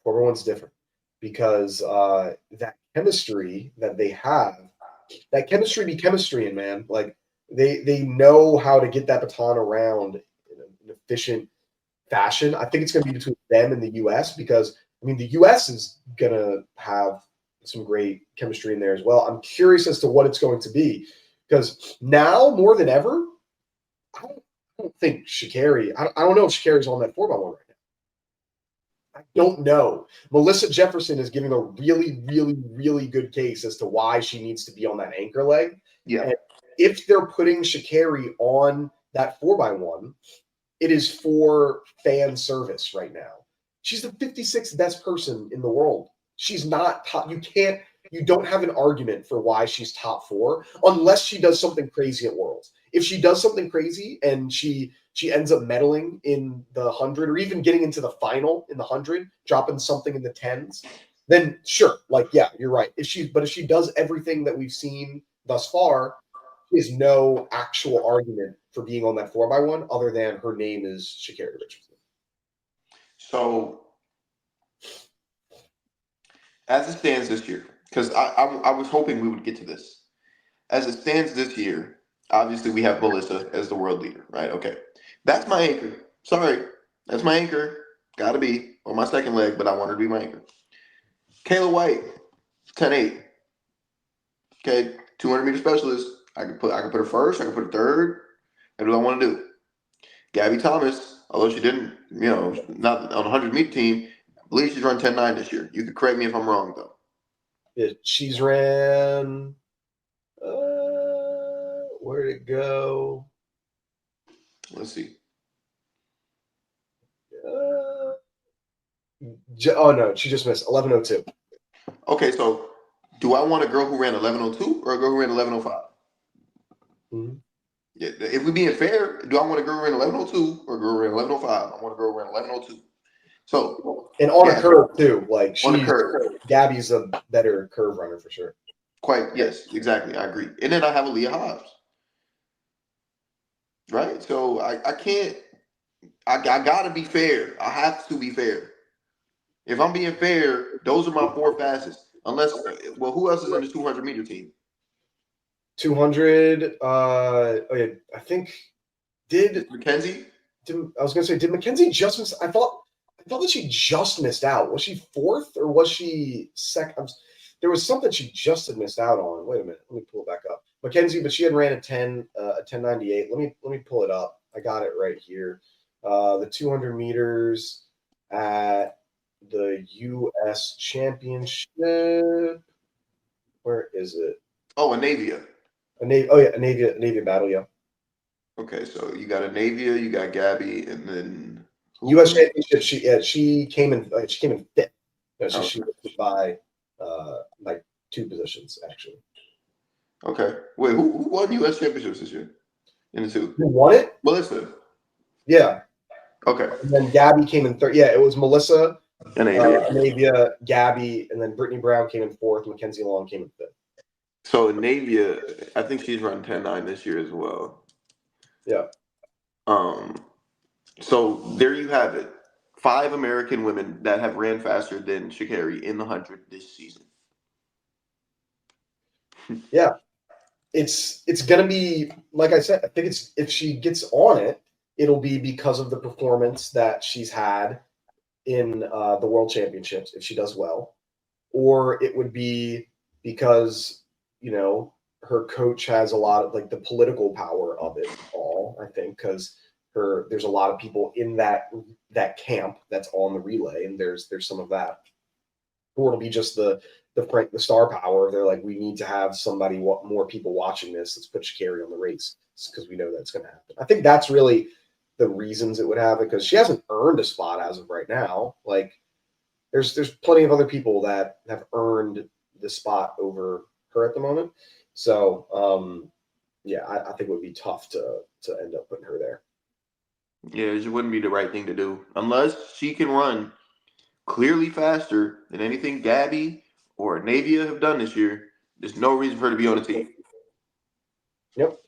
4x1's different because that chemistry that they have, that chemistry be chemistry, and man, like they know how to get that baton around in an efficient fashion. I think it's going to be between them and the U.S. because the U.S. is going to have some great chemistry in there as well. I'm curious as to what it's going to be because now more than ever, I don't think Sha'Carri. I don't know if Sha'Carri's on that 4x1 right now. I don't know. Melissa Jefferson is giving a really, really, really good case as to why she needs to be on that anchor leg. Yeah. And if they're putting Sha'Carri on that 4x1, it is for fan service right now. She's the 56th best person in the world. She's not top. You don't have an argument for why she's top 4 unless she does something crazy at Worlds. If she does something crazy and she ends up medaling in the 100 or even getting into the final in the 100, dropping something in the 10s, then sure, yeah, you're right. If she does everything that we've seen thus far, there's no actual argument for being on that 4x1 other than her name is Sha'Carri Richardson. So, as it stands this year, because I was hoping we would get to this. As it stands this year, obviously we have Melissa as the world leader, right? Okay. That's my anchor. Sorry. That's my anchor. Gotta be on my second leg, but I want her to be my anchor. Kayla White, 10-8. Okay, 200-meter specialist. I could put her first. I could put her third. That's what I want to do. Gabby Thomas, although she didn't, not on the 100-meter team, I believe she's run 10-9 this year. You could correct me if I'm wrong, though. Yeah, she's ran. Where'd it go? Let's see. No, she just missed 11:02. Okay, so do I want a girl who ran 11:02 or a girl who ran 11:05? Mm-hmm. Yeah, if we're being fair, do I want a girl who ran 11:02 or a girl who ran 11:05? I want a girl who ran 11:02. So, and on a curve too, on a curve. Gabby's a better curve runner for sure. Quite, yes, exactly. I agree. And then I have Aaliyah Hobbs. Right? So I can't, I gotta be fair. I have to be fair. If I'm being fair, those are my 4 fastest. Unless, well, who else is in the 200-meter team? 200. I think did Mackenzie? I was gonna say, did Mackenzie just miss? I thought that she just missed out. Was she 4th or was she second? There was something she just had missed out on. Wait a minute, let me pull it back up. Mackenzie, but she had ran a 10:98. Let me pull it up. I got it right here. The 200 meters at the U.S. Championship. Where is it? Oh, Anavia. Anavia battle, yeah. Okay, so you got Anavia, you got Gabby, and then U.S. Championship. She came in fifth. No, she was by like 2 positions actually. Okay. Wait, who won U.S. championships this year? In the 2. Who won it? Melissa. Yeah. Okay. And then Gabby came in third. Yeah, it was Melissa, And Navia, Gabby, and then Brittany Brown came in fourth. Mackenzie Long came in fifth. So Navia, I think she's run 10.9 this year as well. Yeah. So there you have it. 5 American women that have ran faster than Sha'Carri in the 100 this season. Yeah. It's gonna be, like I said, I think it's, if she gets on it, it'll be because of the performance that she's had in the World Championships if she does well, or it would be because her coach has a lot of like the political power of it all. I think because there's a lot of people in that camp that's on the relay, and there's some of that, or it'll be just the star power. They're like, we need to have somebody, more people watching this. Let's put Sha'Carri on the race because we know that's going to happen. I think that's really the reasons it would have it, because she hasn't earned a spot as of right now. Like there's plenty of other people that have earned the spot over her at the moment. So yeah, I think it would be tough to end up putting her there. Yeah, it wouldn't be the right thing to do unless she can run clearly faster than anything Gabby or Navia have done this year. There's no reason for her to be on the team. Yep,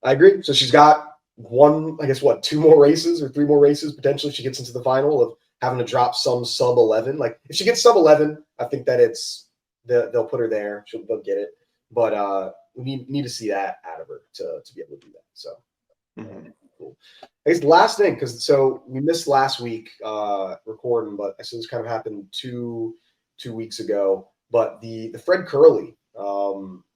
I agree. So she's got 2 more races or 3 more races potentially. She gets into the final of having to drop some sub 11. Like if she gets sub 11, I think that they'll put her there. They'll get it. But we need to see that out of her to be able to do that. So cool. I guess the last thing, because we missed last week recording, but I said this kind of happened 2 weeks ago. But the Fred Kerley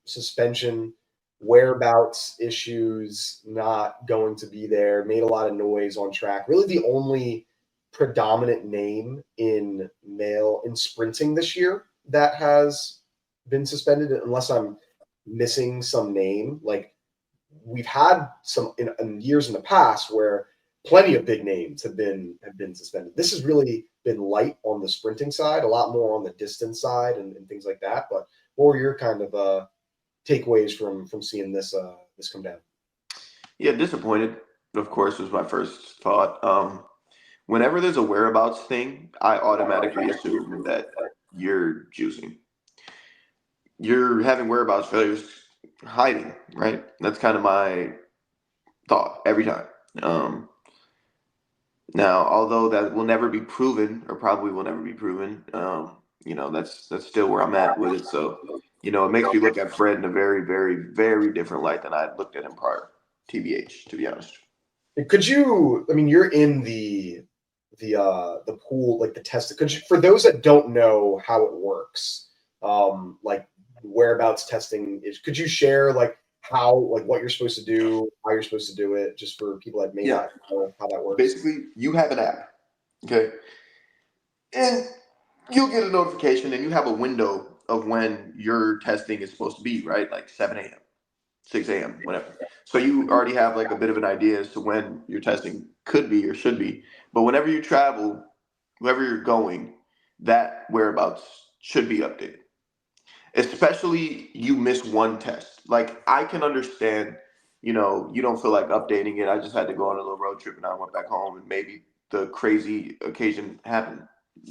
suspension, whereabouts issues, not going to be there, made a lot of noise on track. Really the only predominant name in sprinting this year that has been suspended, unless I'm missing some name. Like we've had some in years in the past where plenty of big names have been suspended. This has really been light on the sprinting side, a lot more on the distance side and things like that. But what were your kind of takeaways from seeing this come down? Yeah, disappointed, of course, was my first thought. Whenever there's a whereabouts thing, I automatically assume that you're juicing. You're having whereabouts failures, hiding, right? That's kind of my thought every time. Now, although that will never be proven, or probably will never be proven, that's still where I'm at with it. So, it makes me look at Fred in a very, very, very different light than I looked at him prior. TBH, to be honest. Could you? I mean, you're in the pool, like the test. For those that don't know how it works, like whereabouts testing is, could you share like what you're supposed to do, how you're supposed to do it, just for people that may not know how that works? Basically, you have an app, okay, and you'll get a notification, and you have a window of when your testing is supposed to be, right? Like 7 a.m., 6 a.m., whatever. So you already have like a bit of an idea as to when your testing could be or should be. But whenever you travel, wherever you're going, that whereabouts should be updated. Especially you miss one test. Like I can understand, you don't feel like updating it. I just had to go on a little road trip and I went back home and maybe the crazy occasion happened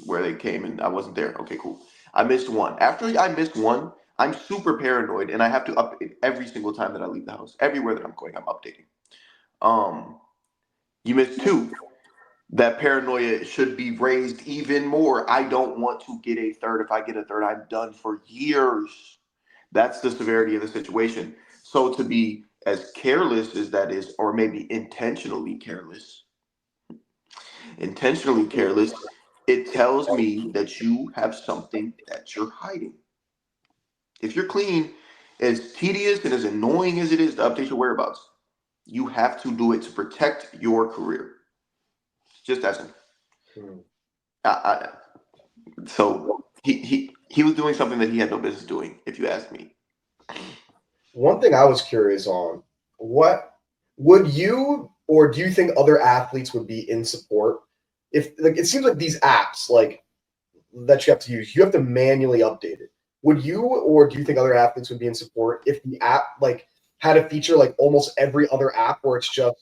where they came and I wasn't there. Okay, cool. I missed one. After I missed one, I'm super paranoid and I have to update every single time that I leave the house. Everywhere that I'm going, I'm updating. You missed 2. That paranoia should be raised even more. I don't want to get a third. If I get a third, I'm done for years. That's the severity of the situation. So to be as careless as that is, or maybe intentionally careless, it tells me that you have something that you're hiding. If you're clean, as tedious and as annoying as it is to update your whereabouts, you have to do it to protect your career. Just as simple. So he was doing something that he had no business doing, if you ask me. One thing I was curious on, what would you, or do you think other athletes would be in support if like it seems like these apps like that you have to use, you have to manually update it. Would you, or do you think other athletes would be in support if the app like had a feature like almost every other app where it's just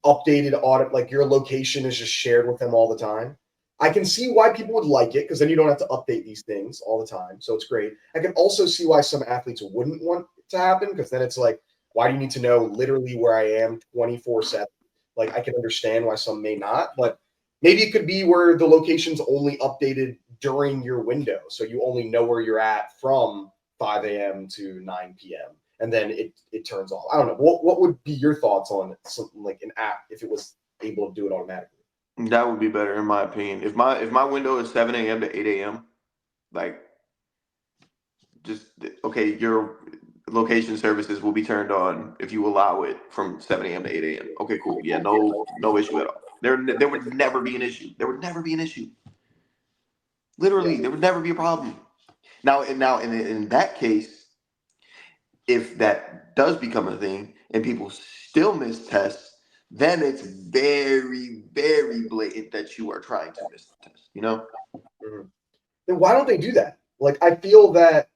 updated audit, like your location is just shared with them all the time? I can see why people would like it because then you don't have to update these things all the time. So it's great. I can also see why some athletes wouldn't want it to happen because then it's like, why do you need to know literally where I am 24/7? Like I can understand why some may not, but maybe it could be where the location's only updated during your window. So you only know where you're at from 5 a.m. to 9 p.m. And then it turns off. I don't know. What would be your thoughts on something like an app if it was able to do it automatically? That would be better in my opinion. If my window is 7 a.m. to 8 a.m., like just okay, your location services will be turned on if you allow it from 7 a.m. to 8 a.m. Okay, cool. Yeah, no issue at all. There would never be an issue. There would never be an issue. Yeah. Literally, there would never be a problem. Now in that case, if that does become a thing and people still miss tests, then it's very, very blatant that you are trying to miss the test, you know? Mhm. Then why don't they do that? Like I feel that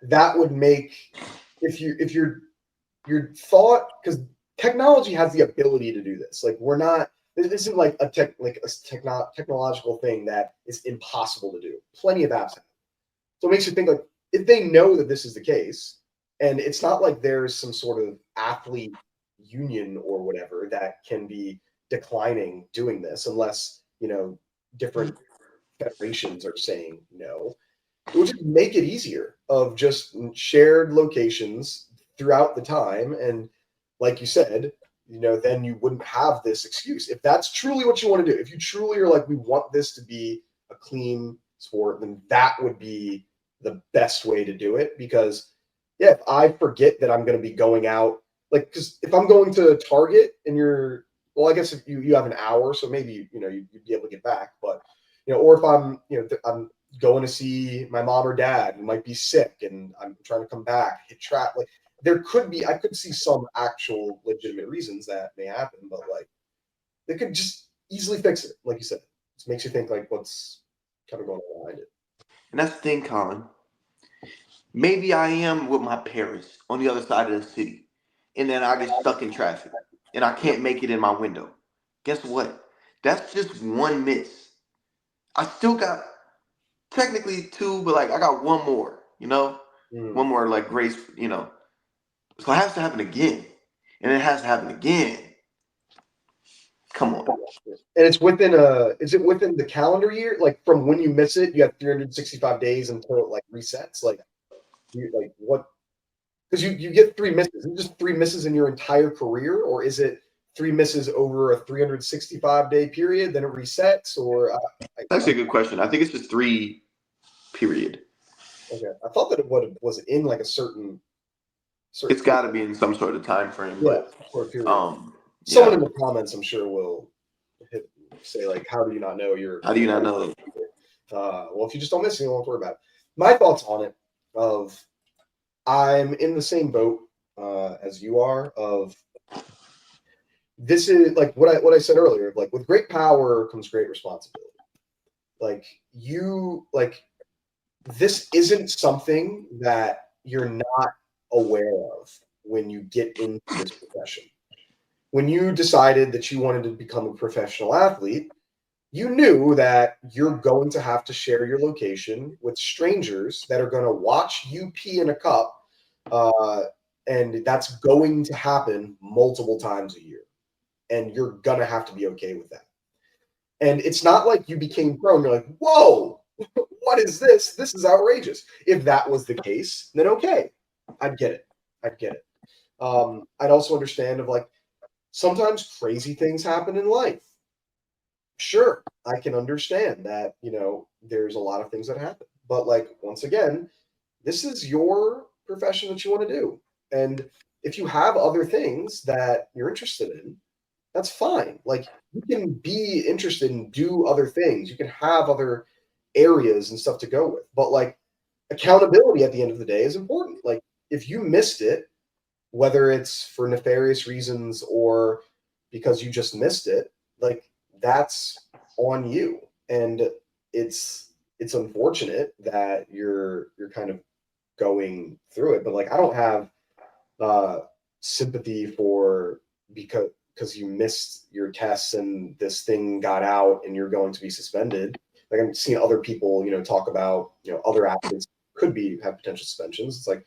that would make if your thought because technology has the ability to do this. Like we're not. This isn't like a technological thing that is impossible to do. Plenty of apps have. So it makes you think like if they know that this is the case, and it's not like there's some sort of athlete union or whatever that can be declining doing this unless different federations are saying no. It would just make it easier of just shared locations throughout the time. And like you said, then you wouldn't have this excuse. If that's truly what you want to do, if you truly are like, we want this to be a clean sport, then that would be the best way to do it. Because yeah, if I forget that I'm going to be going out, like, because if I'm going to Target and well, I guess if you have an hour, so maybe you'd be able to get back, but or if I'm going to see my mom or dad who might be sick and I'm trying to come back, hit track. Like I could see some actual legitimate reasons that may happen, but like they could just easily fix it. Like you said, it makes you think like what's kind of going on behind it. And that's the thing, Colin. Maybe I am with my parents on the other side of the city, and then I get stuck in traffic, and I can't make it in my window. Guess what? That's just one miss. I still got technically two, but like I got one more, Mm. one more like grace, So it has to happen again, and it has to happen again. Come on. And it's within is it within the calendar year? Like from when you miss it, you have 365 days until it like resets. Like what? Because you get three misses. Is it just three misses in your entire career, or is it three misses over a 365-day period, then it resets? Or That's actually a good question. I think it's just 3 period. okay, I thought that it was in like a certain It's period. got to be in some sort of time frame, Yeah, but for a period. Someone yeah. in the comments, I'm sure, will say like, "How do you not know you're?" How do you not know? Well, if you just don't miss it, you won't worry about it. My thoughts on it of I'm in the same boat as you are. Of this is like what I said earlier. Like with great power comes great responsibility. Like this isn't something that you're not aware of when you get into this profession. When you decided that you wanted to become a professional athlete, you knew that you're going to have to share your location with strangers that are going to watch you pee in a cup, uh, and that's going to happen multiple times a year, and you're going to have to be okay with that. And it's not like you became pro and you're like, whoa, what is this? This is outrageous. If that was the case, then okay, I'd get it. I'd get it. I'd also understand of like sometimes crazy things happen in life. Sure, I can understand that, there's a lot of things that happen. But like once again, this is your profession that you want to do. And if you have other things that you're interested in, that's fine. Like you can be interested and do other things. You can have other areas and stuff to go with. But like accountability at the end of the day is important. Like if you missed it, whether it's for nefarious reasons or because you just missed it, like that's on you. And it's unfortunate that you're kind of going through it, but like I don't have sympathy for because you missed your tests and this thing got out and you're going to be suspended. Like I'm seeing other people, talk about, other athletes could have potential suspensions. It's like,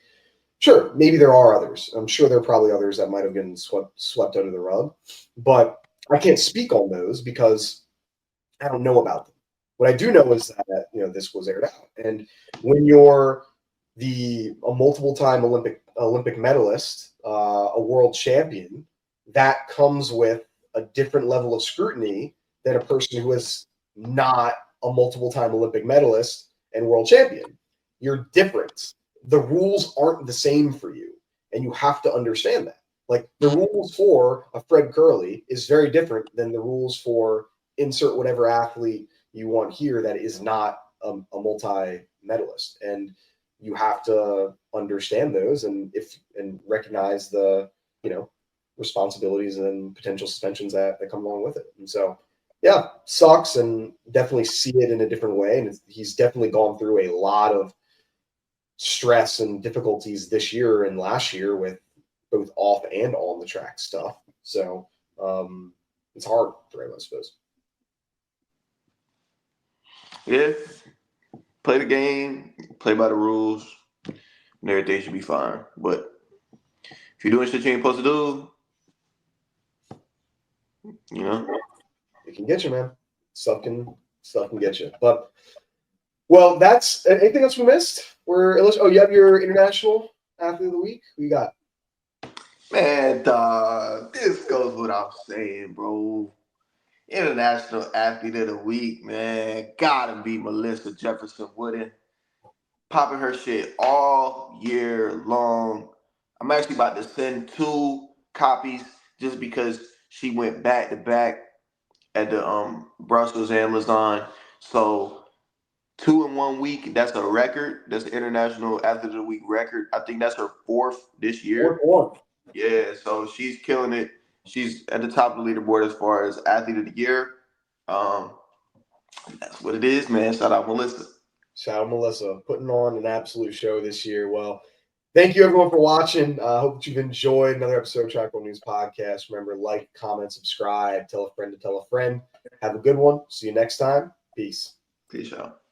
sure, maybe there are others. I'm sure there are probably others that might have been swept under the rug, but I can't speak on those because I don't know about them. What I do know is that this was aired out, and when you're a multiple time Olympic medalist, a world champion, that comes with a different level of scrutiny than a person who is not a multiple time Olympic medalist and world champion. You're different. The rules aren't the same for you, and you have to understand that. Like the rules for a Fred Kerley is very different than the rules for insert whatever athlete you want here that is not a multi-medalist, and you have to understand those and recognize the responsibilities and potential suspensions that come along with it. And so yeah, sucks, and definitely see it in a different way. And he's definitely gone through a lot of stress and difficulties this year and last year with both off and on the track stuff. So it's hard for him, I suppose. Yeah, play the game, play by the rules, and everything should be fine. But if you're doing shit you ain't supposed to do, it can get you, man. Stuff can get you. But well, that's anything else we missed? You have your international athlete of the week. Who you got? Man, this goes without saying, bro. International athlete of the week, man. Gotta be Melissa Jefferson-Wooden. Popping her shit all year long. I'm actually about to send 2 copies just because she went back to back at the Brussels and Lausanne. So 2 in 1 week, that's a record. That's the International Athlete of the Week record. I think that's her 4th this year. 4th. Yeah, so she's killing it. She's at the top of the leaderboard as far as Athlete of the Year. That's what it is, man. Shout out Melissa. Shout out Melissa, putting on an absolute show this year. Well, thank you everyone for watching. I hope that you've enjoyed another episode of Track World News Podcast. Remember, like, comment, subscribe, tell a friend to tell a friend. Have a good one. See you next time. Peace. Peace out.